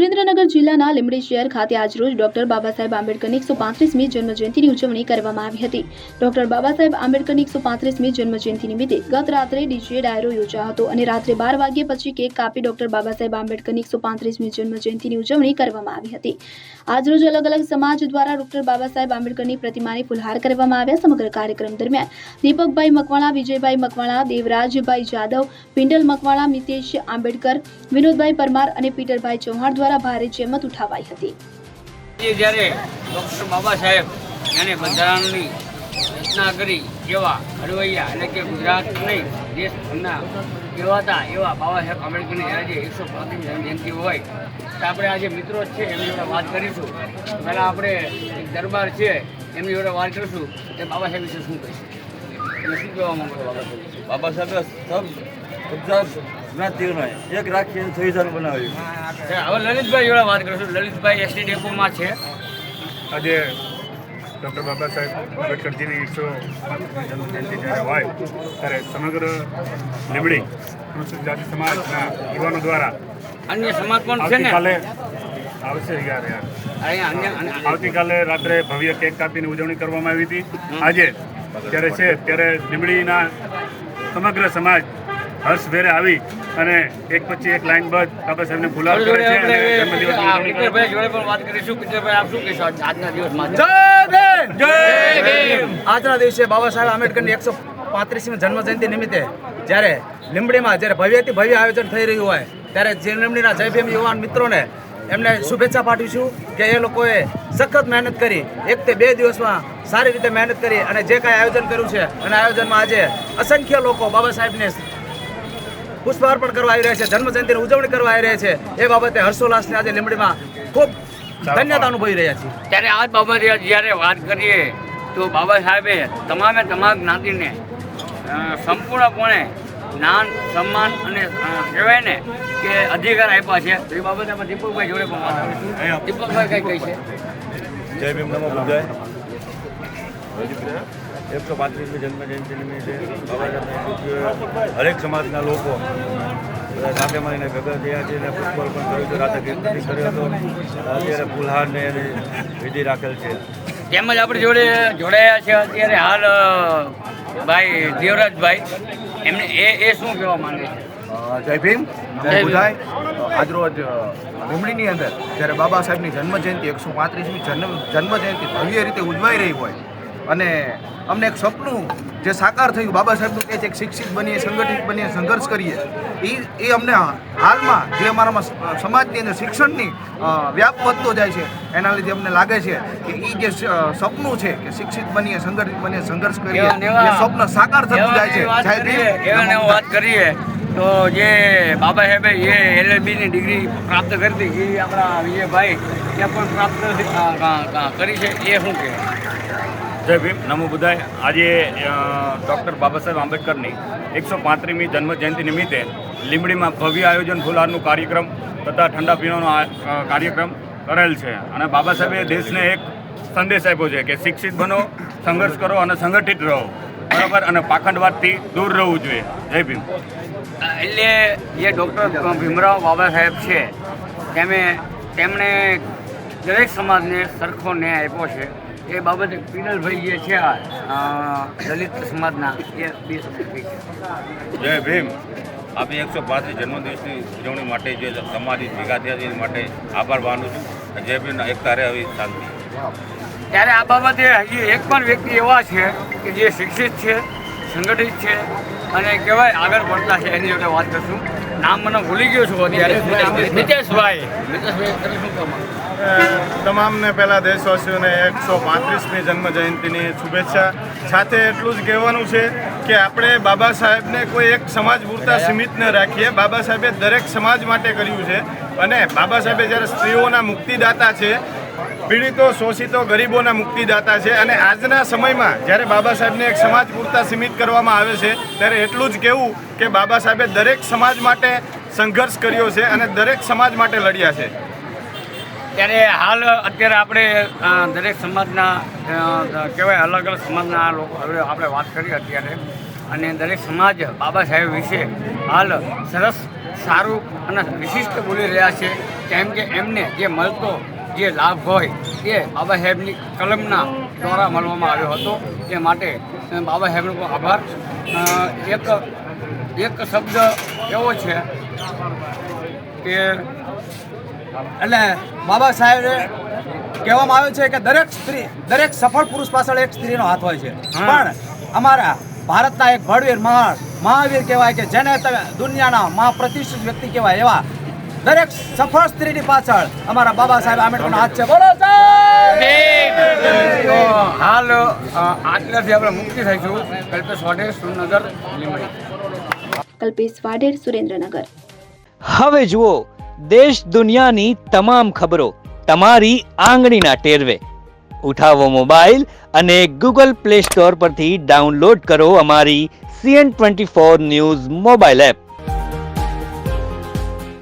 સુરેન્દ્રનગર જિલ્લાના લીંબડી શહેર ખાતે આજરોજ ડોક્ટર બાબા સાહેબ આંબેડકરની 135મી જન્મજયંતિની ઉજવણી કરવામાં આવી હતી। ડોક્ટર બાબા સાહેબ આંબેડકરની 135મી જન્મજયંતિ નિમિત્તે ગત રાત્રે ડીજે ડાયરો યોજાયો હતો અને રાત્રે 12 વાગ્યા પછી કેક કાપી ડોક્ટર બાબા સાહેબ આંબેડકરની 135મી જન્મજયંતિની ઉજવણી કરવામાં આવી હતી। આજરોજ અલગ અલગ સમાજ દ્વારા ડોક્ટર બાબા સાહેબ આંબેડકરની પ્રતિમાને ફૂલહાર કરવામાં આવ્યા। સમગ્ર કાર્યક્રમ દરમિયાન દીપકભાઈ મકવાણા, વિજયભાઈ મકવાણા, દેવરાજભાઈ જાદવ, પિંડલ મકવાણા, મિતેશ આંબેડકર, વિનોદભાઈ પરમાર અને પીટરભાઈ ચૌહાણ દ્વારા ભારે જહેમત ઉઠાવાઈ હતી। જ્યારે ડૉક્ટર બાબા સાહેબ એને બંધારણની રચના કરી એવા હળવૈયા એટલે કે ગુજરાત નહીં દેશના કહેવાતા એવા બાબા સાહેબ આંબેડકરની આજે 135મી જયંતિ હોય તો આપણે આજે મિત્રો છે એમની જોડે વાત કરીશું। પહેલાં આપણે એક દરબાર છે એમની જોડે વાત કરીશું કે બાબા સાહેબ વિશે શું કહીશું, એટલે શું કહેવા માંગો બાબા સાહેબે સબ ગુજરાત જ્ઞાતિઓને એક રાખી સંવિધાન બનાવ્યું। હવે લલિતભાઈ જોડે વાત કરીશું। લલિતભાઈ એસટી ડેપોમાં છે। આજે ડૉક્ટર બાબા સાહેબ આંબેડકરજીની 135મી જન્મજયંતિ જ્યારે હોય ત્યારે સમગ્ર લીંબડી અનુસૂચિત જાતિ સમાજના યુવાનો દ્વારા અન્ય સમાજ પણ છે ને આવતીકાલે આવશે આવતીકાલે રાત્રે ભવ્ય કેક કાપીને ઉજવણી કરવામાં આવી હતી। આજે ત્યારે છે ત્યારે લીંબડીના સમગ્ર સમાજ હર્ષભેરે આવી અને એક પછી એક લાઈનબદ્ધ બાબા સાહેબને ફુલાર કરે છે અને જન્મદિવસની પીટરભાઈ જોડે પણ વાત કરીશું। પીટરભાઈ આપ શું કહેશો આજના દિવસમાં? આજના દિવસે બાબા સાહેબ આંબેડકરની 135મી જન્મજયંતિ નિમિત્તે જ્યારે લીંબડીમાં જ્યારે ભવ્યથી ભવ્ય આયોજન થઈ રહ્યું હોય ત્યારે જે લીંબડીના જય ભીમ યુવાન મિત્રોને એમને શુભેચ્છા પાઠવીશું કે એ લોકોએ સખત મહેનત કરી 1 થી 2 દિવસમાં સારી રીતે મહેનત કરી અને જે કાંઈ આયોજન કર્યું છે અને આયોજનમાં આજે અસંખ્ય લોકો બાબા સાહેબને પુષ્પાર્પણ કરવા આવી રહ્યા છે, જન્મજયંતિની ઉજવણી કરવા આવી રહ્યા છે। એ બાબતે હર્ષોલ્લાસને આજે લીંબડીમાં ખૂબ ધન્યતા અનુભવી રહ્યા છીએ। ત્યારે આ બાબતે જ્યારે વાત કરીએ તો બાબા સાહેબે તમામ જ્ઞાતિને સંપૂર્ણપણે જ્ઞાન, સન્માન અને કહેવાય ને કે અધિકાર આપ્યા છે। તો એ બાબતે અમે દીપકભાઈ જોડે પણ વાત કરીશું। દીપકભાઈ કંઈ કહી છે? જય ભીમ, નમો બુદ્ધાય। 135મી જન્મજયંતિ નિમિત્તે બાબા સાહેબને હરેક સમાજના લોકો સાથે મળીને ભેગા થયા છે અને પુષ્પાર્પણ કર્યું છે, રાતે કીર્તન કર્યો હતો, અત્યારે ફુલહારને એની વિધિ રાખેલ છે। તેમજ આપણી જોડે જોડાયા છે અત્યારે હાલ ભાઈ દેવરાજભાઈ, એમને એ શું કહેવા માંગે છે? જય ભીમ, નમો બુદ્ધાય। આજરોજ લીંબડીની અંદર જ્યારે બાબા સાહેબની જન્મજયંતિ 135મી જન્મજયંતિ ભવ્ય રીતે ઉજવાઈ રહી હોય અને અમને એક સપનું જે સાકાર થયું, બાબા સાહેબનું કહે છે કે શિક્ષિત બનીએ, સંગઠિત બનીએ, સંઘર્ષ કરીએ, એ અમને હાલમાં જે અમારામાં સમાજની અંદર શિક્ષણની વ્યાપ વધતો જાય છે એના લીધે અમને લાગે છે કે એ જે સપનું છે કે શિક્ષિત બનીએ, સંગઠિત બનીએ, સંઘર્ષ કરીએ, એ સ્વપ્ન સાકાર થતું જાય છે। વાત કરીએ તો જે બાબા સાહેબે એ LLBની ડિગ્રી પ્રાપ્ત કરી હતી એ આપણા વિજયભાઈ ત્યાં પણ પ્રાપ્ત કરી છે, એ શું કહે? જય ભીમ, નમો બુદ્ધાય। આજે ડૉક્ટર બાબા સાહેબ આંબેડકરની 135મી જન્મજયંતિ નિમિત્તે લીંબડીમાં ભવ્ય આયોજન ફુલહારનું કાર્યક્રમ તથા ઠંડા પીણાનો કાર્યક્રમ કરેલ છે અને બાબા સાહેબે દેશને એક સંદેશ આપ્યો છે કે શિક્ષિત બનો, સંઘર્ષ કરો અને સંગઠિત રહો, બરાબર, અને પાખંડવાદથી દૂર રહેવું જોઈએ। જય ભીમ। એટલે જે ડૉક્ટર ભીમરાવ બાબા સાહેબ છે તેમણે દરેક સમાજને સરખો ન્યાય આપ્યો છે। એ બાબતે પીનલભાઈ જે છે દલિત સમાજના એ બે શબ્દ કહી છે। જય ભીમ। આપણી 135 જન્મદિવસની ઉજવણી માટે જે સમાજ ભેગા થયા છે એ માટે આભાર માનું છું। જય ભીમ, એકતા રહે, આવી શાંતિ। ત્યારે આ બાબતે હજી એક પણ વ્યક્તિ એવા છે કે જે શિક્ષિત છે, સંગઠિત છે અને કહેવાય આગળ પડતા છે, એની જોડે વાત કરશું। નામ મને ભૂલી ગયો છું અત્યારે, મિતેશભાઈ તમે શું કહો? તમામને પહેલાં દેશવાસીઓને 135મી જન્મજયંતિની શુભેચ્છા। સાથે એટલું જ કહેવાનું છે કે આપણે બાબા સાહેબને કોઈ એક સમાજ પૂરતા સીમિત ન રાખીએ। બાબા સાહેબે દરેક સમાજ માટે કર્યું છે અને બાબા સાહેબે જ્યારે સ્ત્રીઓના મુક્તિદાતા છે, પીડિતો, શોષિતો, ગરીબોના મુક્તિદાતા છે અને આજના સમયમાં જ્યારે બાબા સાહેબને એક સમાજ પૂરતા સીમિત કરવામાં આવે છે ત્યારે એટલું જ કહેવું કે બાબા સાહેબે દરેક સમાજ માટે સંઘર્ષ કર્યો છે અને દરેક સમાજ માટે લડ્યા છે। ત્યારે હાલ અત્યારે આપણે દરેક સમાજના કહેવાય અલગ અલગ સમાજના લોકો હવે આપણે વાત કરી અત્યારે અને દરેક સમાજ બાબા સાહેબ વિશે હાલ સરસ સારું અને વિશિષ્ટ બોલી રહ્યા છે. કેમ કે એમને જે મળતો જે લાભ હોય એ બાબા સાહેબની કલમના દ્વારા મળવામાં આવ્યો હતો. એ માટે બાબા સાહેબનો આભાર. એક શબ્દ એવો છે કે એટલે બાબા સાહેબે કહેવામાં આવ્યું છે કે દરેક સફળ પુરુષ પાછળ એક સ્ત્રીનો હાથ હોય છે. પણ અમારા ભારતના એક ભડવીર મહાવીર કહેવાય કે જેને તમે દુનિયાના મહાપ્રતિષ્ઠિત વ્યક્તિ કહેવાય એવા દરેક સફળ સ્ત્રીની પાછળ અમારા બાબા સાહેબ આંબેડકરનો હાથ છે. બોલો સાહેબ! તો હાલ આટલાથી આપણે મુક્તિ થઈશું. કલ્પેશ વાઢેર, સુરેન્દ્રનગર, લીંબડી. કલ્પેશ વાઢેર, સુરેન્દ્રનગર. હવે જુઓ દેશ દુનિયાની તમામ ખબરો તમારી આંગળીના ટેરવે. ઉઠાવો મોબાઈલ અને ગૂગલ પ્લે સ્ટોર પરથી ડાઉનલોડ કરો અમારી CN24 ન્યૂઝ મોબાઈલ એપ.